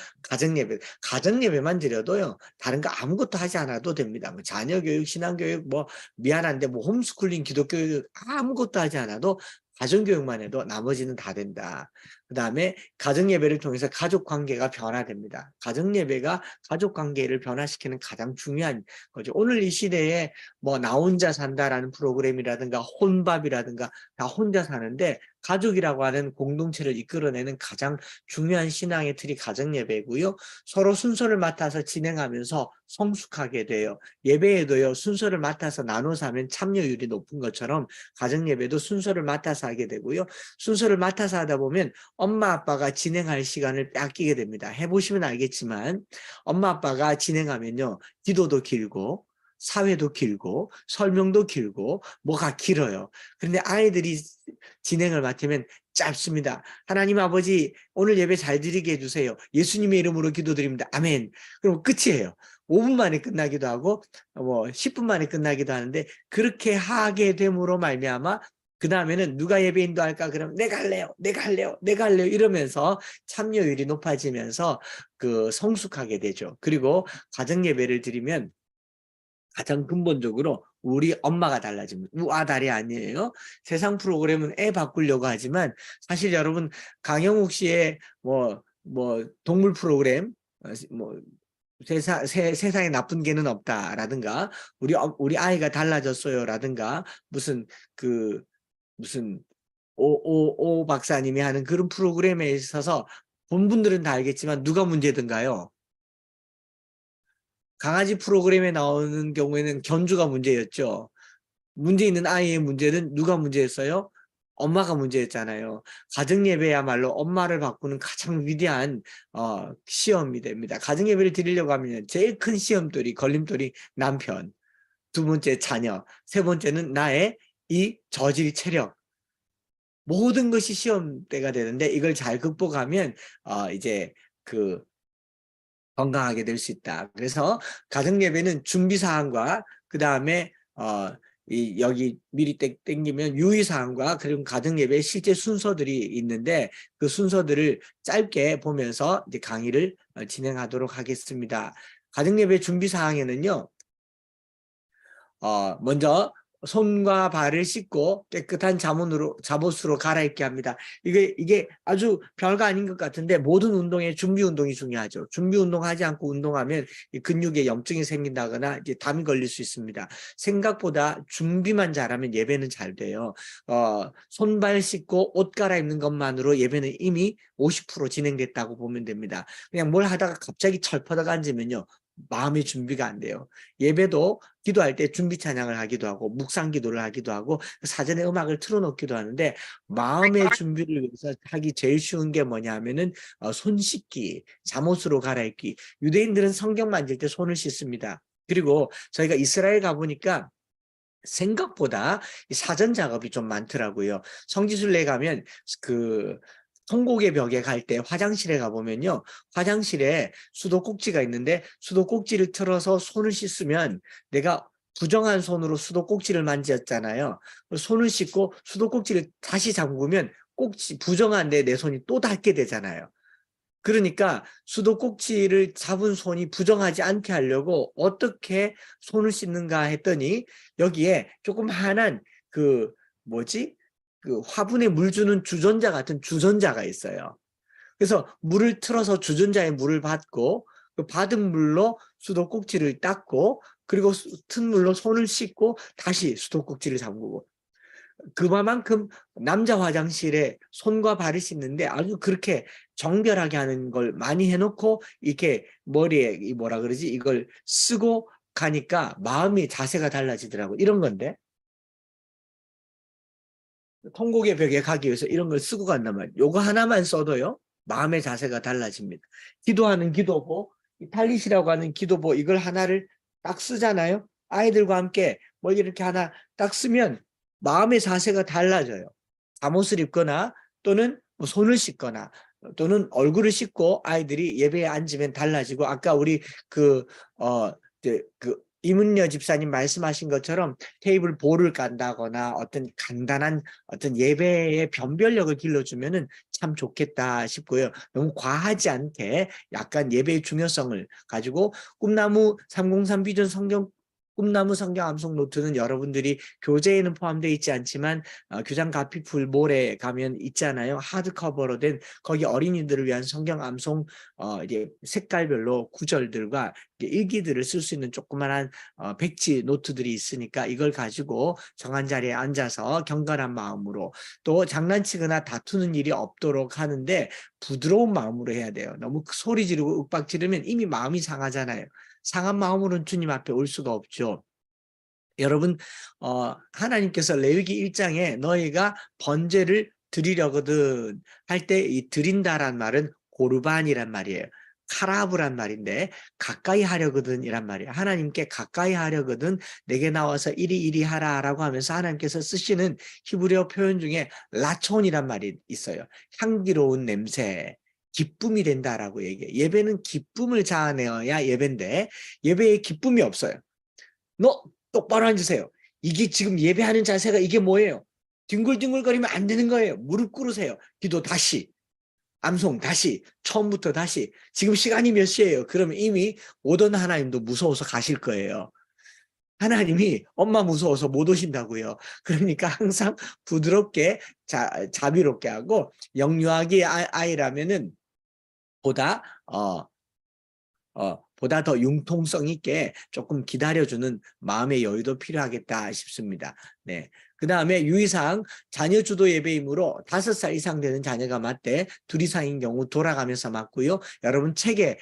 가정예배만 드려도요. 다른 거 아무것도 하지 않아도 됩니다. 뭐 자녀교육, 신앙교육, 뭐 미안한데 뭐 홈스쿨링, 기독교육 아무것도 하지 않아도 가정교육만 해도 나머지는 다 된다. 그 다음에 가정예배를 통해서 가족관계가 변화됩니다. 가정예배가 가족관계를 변화시키는 가장 중요한 거죠. 오늘 이 시대에 뭐 나 혼자 산다라는 프로그램이라든가 혼밥이라든가 다 혼자 사는데 가족이라고 하는 공동체를 이끌어내는 가장 중요한 신앙의 틀이 가정예배고요. 서로 순서를 맡아서 진행하면서 성숙하게 돼요. 예배에도요. 순서를 맡아서 나눠서 하면 참여율이 높은 것처럼 가정예배도 순서를 맡아서 하게 되고요. 순서를 맡아서 하다 보면 엄마 아빠가 진행할 시간을 뺏기게 됩니다. 해보시면 알겠지만 엄마 아빠가 진행하면요. 기도도 길고 사회도 길고 설명도 길고 뭐가 길어요. 그런데 아이들이 진행을 맡으면 짧습니다. 하나님 아버지 오늘 예배 잘 드리게 해주세요. 예수님의 이름으로 기도드립니다. 아멘. 그럼 끝이에요. 5분 만에 끝나기도 하고 뭐 10분 만에 끝나기도 하는데 그렇게 하게 됨으로 말미암아 그 다음에는 누가 예배 인도할까? 그럼 내가 할래요. 내가 할래요. 내가 할래요. 이러면서 참여율이 높아지면서 그 성숙하게 되죠. 그리고 가정 예배를 드리면 가장 근본적으로 우리 엄마가 달라집니다. 우아다리 아니에요. 세상 프로그램은 애 바꾸려고 하지만 사실 여러분 강영욱 씨의 뭐 동물 프로그램 뭐 세상에 나쁜 개는 없다라든가 우리 아이가 달라졌어요라든가 무슨 오 박사님이 하는 그런 프로그램에 있어서 본 분들은 다 알겠지만 누가 문제든가요? 강아지 프로그램에 나오는 경우에는 견주가 문제였죠. 문제 있는 아이의 문제는 누가 문제였어요? 엄마가 문제였잖아요. 가정예배야말로 엄마를 바꾸는 가장 위대한 시험이 됩니다. 가정예배를 드리려고 하면 제일 큰 시험돌이 걸림돌이 남편, 두 번째 자녀, 세 번째는 나의 이 저질 체력. 모든 것이 시험대가 되는데 이걸 잘 극복하면 이제 건강하게 될 수 있다. 그래서 가정예배는 준비사항과 그 다음에 여기 미리 땡기면 유의사항과 그리고 가정예배의 실제 순서들이 있는데 그 순서들을 짧게 보면서 이제 강의를 진행하도록 하겠습니다. 가정예배 준비사항에는요. 먼저 손과 발을 씻고 깨끗한 잠옷으로 갈아입게 합니다. 이게 아주 별거 아닌 것 같은데 모든 운동에 준비 운동이 중요하죠. 준비 운동하지 않고 운동하면 이 근육에 염증이 생긴다거나 이제 담이 걸릴 수 있습니다. 생각보다 준비만 잘하면 예배는 잘 돼요. 손발 씻고 옷 갈아입는 것만으로 예배는 이미 50% 진행됐다고 보면 됩니다. 그냥 뭘 하다가 갑자기 철퍼덕 앉으면요. 마음의 준비가 안 돼요. 예배도 기도할 때 준비 찬양을 하기도 하고 묵상 기도를 하기도 하고 사전에 음악을 틀어놓기도 하는데 마음의 준비를 위해서 하기 제일 쉬운 게 뭐냐면은 손 씻기, 잠옷으로 갈아입기. 유대인들은 성경 만질 때 손을 씻습니다. 그리고 저희가 이스라엘 가보니까 생각보다 이 사전 작업이 좀 많더라고요. 성지순례 가면 그 성곡의 벽에 갈 때 화장실에 가보면요. 화장실에 수도꼭지가 있는데 수도꼭지를 틀어서 손을 씻으면 내가 부정한 손으로 수도꼭지를 만졌잖아요. 손을 씻고 수도꼭지를 다시 잠그면 꼭지 부정한데 내 손이 또 닿게 되잖아요. 그러니까 수도꼭지를 잡은 손이 부정하지 않게 하려고 어떻게 손을 씻는가 했더니 여기에 조금 한한 그 화분에 물 주는 주전자 같은 주전자가 있어요. 그래서 물을 틀어서 주전자에 물을 받고 그 받은 물로 수도꼭지를 닦고 그리고 튼 물로 손을 씻고 다시 수도꼭지를 잠그고 그만큼 남자 화장실에 손과 발을 씻는데 아주 그렇게 정결하게 하는 걸 많이 해놓고 이렇게 머리에 이걸 쓰고 가니까 마음이 자세가 달라지더라고. 이런 건데 통곡의 벽에 가기 위해서 이런 걸 쓰고 간단 말이에요. 요거 하나만 써도요 마음의 자세가 달라집니다. 기도하는 기도보, 탈릿이라고 하는 기도보 이걸 하나를 딱 쓰잖아요. 아이들과 함께 뭐 이렇게 하나 딱 쓰면 마음의 자세가 달라져요. 잠옷을 입거나 또는 뭐 손을 씻거나 또는 얼굴을 씻고 아이들이 예배에 앉으면 달라지고 아까 우리 이문여 집사님 말씀하신 것처럼 테이블 볼을 깐다거나 어떤 간단한 어떤 예배의 변별력을 길러주면은 참 좋겠다 싶고요. 너무 과하지 않게 약간 예배의 중요성을 가지고 꿈나무 303 비전 꿈나무 성경 암송 노트는 여러분들이 교재에는 포함되어 있지 않지만 교장 가피풀 몰에 가면 있잖아요. 하드커버로 된 거기 어린이들을 위한 성경 암송 이제 색깔별로 구절들과 일기들을 쓸 수 있는 조그만한 백지 노트들이 있으니까 이걸 가지고 정한 자리에 앉아서 경건한 마음으로 또 장난치거나 다투는 일이 없도록 하는데 부드러운 마음으로 해야 돼요. 너무 소리 지르고 윽박 지르면 이미 마음이 상하잖아요. 상한 마음으로는 주님 앞에 올 수가 없죠. 여러분 하나님께서 레위기 1장에 너희가 번제를 드리려거든 할 때 이 드린다란 말은 고르반이란 말이에요. 카라브란 말인데 가까이 하려거든 이란 말이에요. 하나님께 가까이 하려거든 내게 나와서 이리 하라 라고 하면서 하나님께서 쓰시는 히브리어 표현 중에 라촌이란 말이 있어요. 향기로운 냄새. 기쁨이 된다라고 얘기해요. 예배는 기쁨을 자아내어야 예배인데 예배에 기쁨이 없어요. 너 똑바로 앉으세요. 이게 지금 예배하는 자세가 이게 뭐예요? 뒹굴뒹굴거리면 안 되는 거예요. 무릎 꿇으세요. 기도 다시. 암송 다시. 처음부터 다시. 지금 시간이 몇 시예요? 그러면 이미 오던 하나님도 무서워서 가실 거예요. 하나님이 엄마 무서워서 못 오신다고요. 그러니까 항상 부드럽게 자비롭게 하고 영유아기 아이라면은 보다 더 융통성 있게 조금 기다려주는 마음의 여유도 필요하겠다 싶습니다. 네. 그 다음에 유의사항 자녀 주도 예배이므로 5살 이상 되는 자녀가 맞되 둘 이상인 경우 돌아가면서 맞고요. 여러분 책에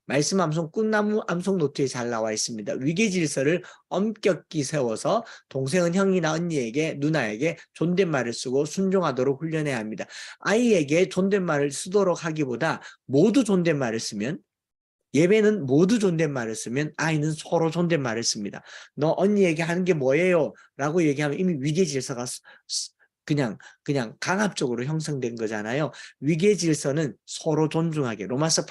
말씀 암송 꿈나무 암송 노트에 잘 나와 있습니다. 위계 질서를 엄격히 세워서 동생은 형이나 언니에게 누나에게 존댓말을 쓰고 순종하도록 훈련해야 합니다. 아이에게 존댓말을 쓰도록 하기보다 모두 존댓말을 쓰면 예배는 모두 존댓말을 쓰면 아이는 서로 존댓말을 씁니다. 너 언니에게 하는 게 뭐예요? 라고 얘기하면 이미 위계 질서가 그냥 강압적으로 형성된 거잖아요. 위계 질서는 서로 존중하게 로마서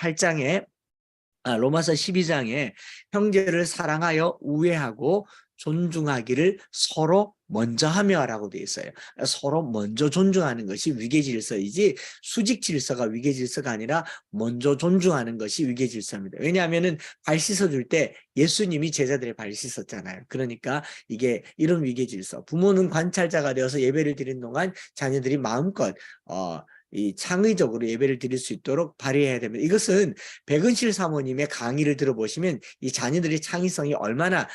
12장에 형제를 사랑하여 우애하고 존중하기를 서로 먼저 하며라고 되어 있어요. 서로 먼저 존중하는 것이 위계 질서이지 수직 질서가 위계 질서가 아니라 먼저 존중하는 것이 위계 질서입니다. 왜냐하면은 발 씻어줄 때 예수님이 제자들의 발 씻었잖아요. 그러니까 이게 이런 위계 질서. 부모는 관찰자가 되어서 예배를 드리는 동안 자녀들이 마음껏 이 창의적으로 예배를 드릴 수 있도록 발휘해야 됩니다. 이것은 백은실 사모님의 강의를 들어보시면 이 자녀들의 창의성이 얼마나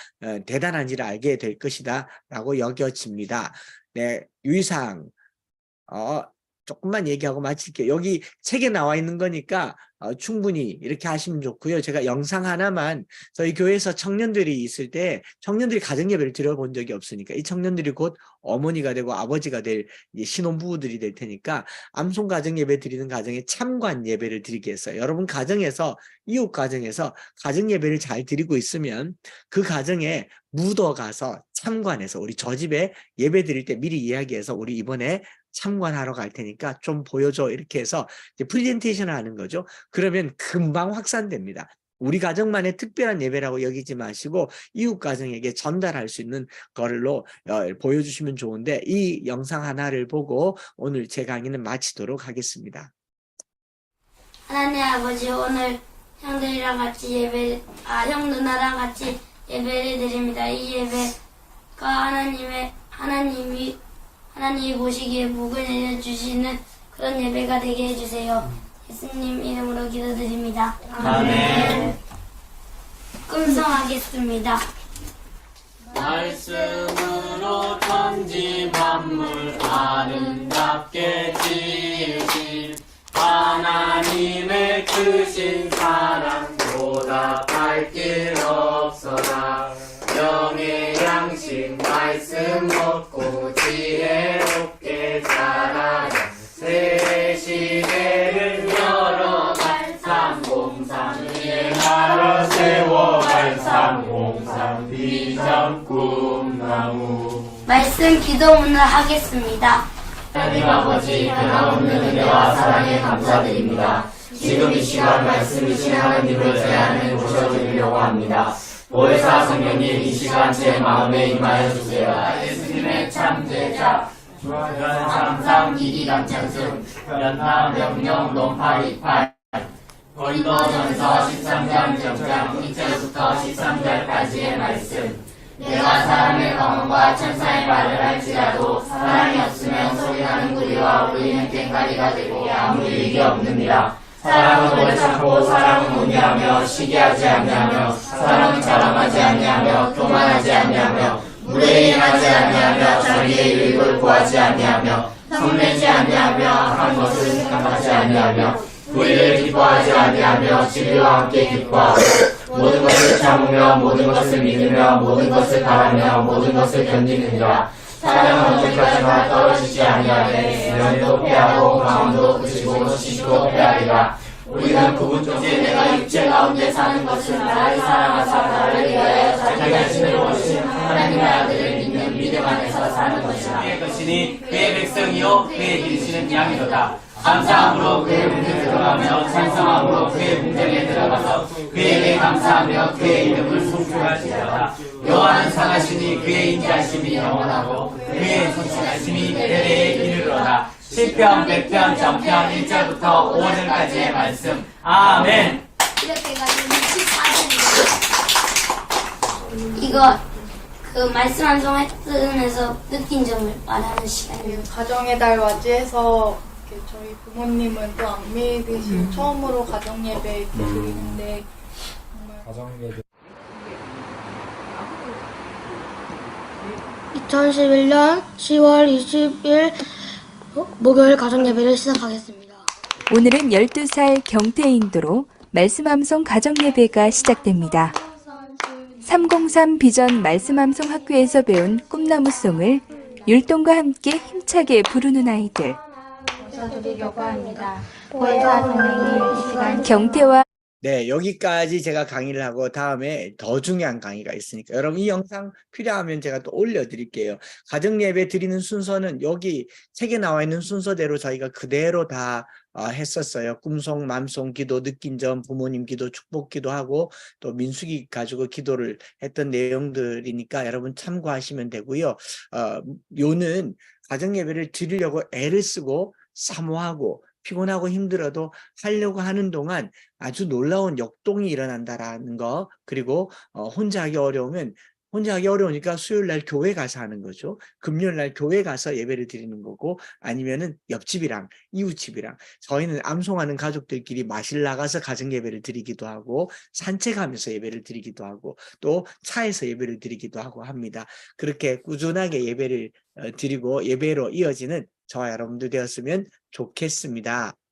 대단한지를 알게 될 것이다 라고 여겨집니다. 네, 유의사항 조금만 얘기하고 마칠게요. 여기 책에 나와 있는 거니까 충분히 이렇게 하시면 좋고요. 제가 영상 하나만 저희 교회에서 청년들이 있을 때 청년들이 가정예배를 드려본 적이 없으니까 이 청년들이 곧 어머니가 되고 아버지가 될 신혼부부들이 될 테니까 암송 가정예배 드리는 가정에 참관 예배를 드리겠어요. 여러분 가정에서 이웃 가정에서 가정예배를 잘 드리고 있으면 그 가정에 묻어가서 참관해서 우리 저 집에 예배 드릴 때 미리 이야기해서 우리 이번에 참관하러 갈 테니까 좀 보여줘 이렇게 해서 이제 프레젠테이션을 하는 거죠. 그러면 금방 확산됩니다. 우리 가정만의 특별한 예배라고 여기지 마시고 이웃 가정에게 전달할 수 있는 걸로 보여주시면 좋은데 이 영상 하나를 보고 오늘 제 강의는 마치도록 하겠습니다. 하나님 아버지, 오늘 형들이랑 같이 형 누나랑 같이 예배를 드립니다. 이 예배가 하나님이 보시기에 복을 내려주시는 그런 예배가 되게 해주세요. 예수님 이름으로 기도드립니다. 아멘. 꿈송하겠습니다. 말씀으로 천지 만물 아름답게 지으신 하나님의 크신 사랑 보답할 길 없어라. 영의 양식 말씀 먹고 지혜롭게 자라라. 새 시대를 열어갈 삼공삼 위에 나라 세워갈 삼공삼 비전 꿈나무. 말씀 기도문을 하겠습니다. 하나님 아버지, 변함없는 은혜와 사랑에 감사드립니다. 지금 이 시간 말씀이신 하나님을 제 안에 모셔드리려고 합니다. 보혜사 성령님, 이 시간 제 마음에 임하여 주세요. 예수님의 참제자, 상상 이기간 찬승, 연타 명령 논파 이팔, 고린도전서 13장 정장 1절부터 13절까지의 말씀. 내가 사람의 검언과 천사의 말을 할지라도 사랑이 없으면 소리나는 구리와 울리는 꽹과리가 되고 아무 유익이 없느니라. 사랑은 오래 참고 사랑은 온유하며 시기하지 아니하며 사랑은 자랑하지 아니하며 교만하지 아니하며 무례히 행하지 아니하며 자기의 유익을 구하지 아니하며 성내지 아니하며 한 것을 생각하지 아니하며 불의를 기뻐하지 아니하며 진리와 함께 기뻐하고 모든 것을 참으며 모든 것을 믿으며 모든 것을 바라며 모든 것을 견디느니라. 사랑은 언제까지나 떨어지지 아니하되 면도 피하고 마음도 그치고 지식도 피하리라. 우리는 그분 중에 내가 육체 가운데 사는 것은 나를 사랑하사 나를 위하여 자기 자신을 오신 하나님의 아들을 믿는 믿음 안에서 사는 것이라. 그의 것이니 그의 백성이요 그의 기르시는 양이로다. 감사함으로 그의 문에 들어가며 찬성함으로 그의 궁정에 들어가서 그에게 감사하며 그의 이름을 송축할지어다. 여호와는 상하시니 그의 인자하심이 영원하고 그의 성실하심이 대대에 이르러다. 시편 100편 전편 1절부터 5절까지의 말씀. 아멘. 이렇게 가지고 14절입니다. 이거 말씀 한 했으면서 느낀 점을 말하는 시간이에요. 가정의 달 맞이해서 이렇게 저희 부모님은 또 안 믿으시고 처음으로 가정 예배 이렇게 드리는데 정말 2011년 10월 20일 목요일 가정 예배를 시작하겠습니다. 오늘은 12살 경태인도로 말씀암송 가정예배가 시작됩니다. 303 비전 말씀암송 학교에서 배운 꿈나무송을 율동과 함께 힘차게 부르는 아이들. 모셔드리려고 합니다. 보혜사 선생님 이 시간 경태와 네, 여기까지 제가 강의를 하고 다음에 더 중요한 강의가 있으니까 여러분 이 영상 필요하면 제가 또 올려드릴게요. 가정예배 드리는 순서는 여기 책에 나와 있는 순서대로 저희가 그대로 다 했었어요. 꿈송, 맘송, 기도, 느낀 점, 부모님 기도, 축복 기도하고 또 민수기 가지고 기도를 했던 내용들이니까 여러분 참고하시면 되고요. 요는 가정예배를 드리려고 애를 쓰고 사모하고 피곤하고 힘들어도 하려고 하는 동안 아주 놀라운 역동이 일어난다라는 거, 그리고 혼자 하기 어려우니까 수요일 날 교회 가서 하는 거죠. 금요일 날 교회 가서 예배를 드리는 거고, 아니면은 옆집이랑 이웃집이랑, 저희는 암송하는 가족들끼리 마실 나가서 가정 예배를 드리기도 하고, 산책하면서 예배를 드리기도 하고, 또 차에서 예배를 드리기도 하고 합니다. 그렇게 꾸준하게 예배를 드리고 예배로 이어지는 저와 여러분들 되었으면 좋겠습니다.